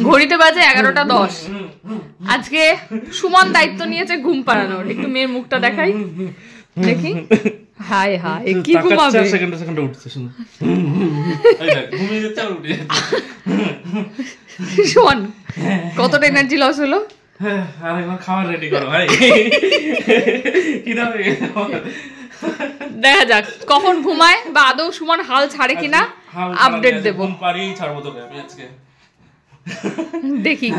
ঘড়িতে বাজে 11:10। আজকে সুমন দায়িত্ব নিয়েছে ঘুম পাড়ানোর। একটু মেয়ের মুখটা দেখাই, দেখি। হাই হাই, কি ঘুমাবে? সেকেন্ডে উঠছে, শুনুন। ঘুমিয়ে যাচ্ছে আর উঠে যাচ্ছে। সুমন, কতটা এনার্জি লস হলো? আর এখন খাবার রেডি করো ভাই। কি দাবে? দেখা যাক কখন ঘুমায় বা আদৌ সুমন হাল ছাড়ে কিনা, আপডেট দেবো। ঘুম পাড়িয়েই ছাড়বো তোকে আমি আজকে, দেখি।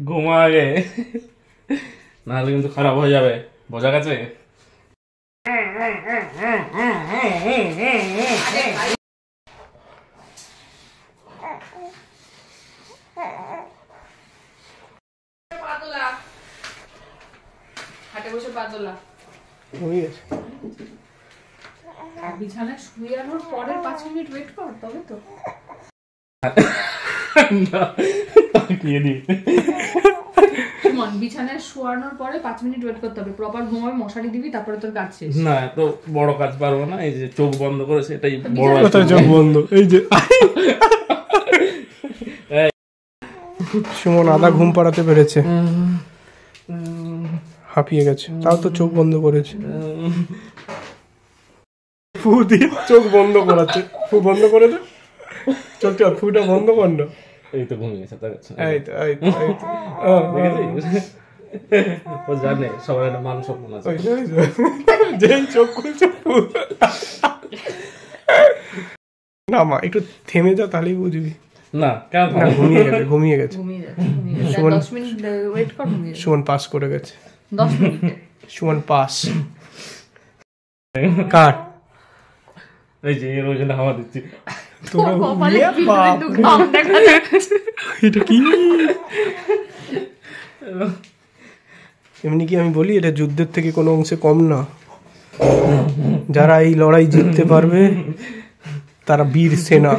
ঘুমা আগে, নাহলে কিন্তু খারাপ হয়ে যাবে, বোঝা গেছে? বিছানায় শুয়ে আনোর পরের 5 মিনিট ওয়েট কর, তবে তো। বিছানায় শোয়ানোর পরে 5 মিনিট ওয়েট করতে হবে, প্রপার ঘুমাবে, মশারি দিবি, তারপরে তোর কাজ শেষ। না, তো বড় কাজ পারবো না। এই যে চোখ বন্ধ করেছে, এটাই বড় চোখ বন্ধ। এই যে সুমন আধা ঘুম পাড়াতে পেরেছে, হাঁপিয়ে গেছে, তাও তো চোখ বন্ধ করেছে। ফু দিয়ে চোখ বন্ধ করাচ্ছে। ফু বন্ধ করে দে, চোখটা ফুটা বন্ধ কর না। এই তো ঘুমিয়ে গেছে। এই তো এই তো এই তো ও জানে সবার একটা মান সম্মান আছে। যেই চোখ খুলছে না মা, একটু থেমে যা, তাহলেই বুঝবি। না কেন? ঘুমিয়ে গেছে, ঘুমিয়ে গেছে। 10 মিনিট ওয়েট কর। সুমন পাস করে গেছে। 10 মিনিট সুমন পাস। কাট। এই যে এর ওজনে হাওয়া দিচ্ছি। এটা কি? এমনি কি আমি বলি, এটা যুদ্ধের থেকে কোনো অংশে কম না। যারা এই লড়াই জিততে পারবে তারা বীর সেনা।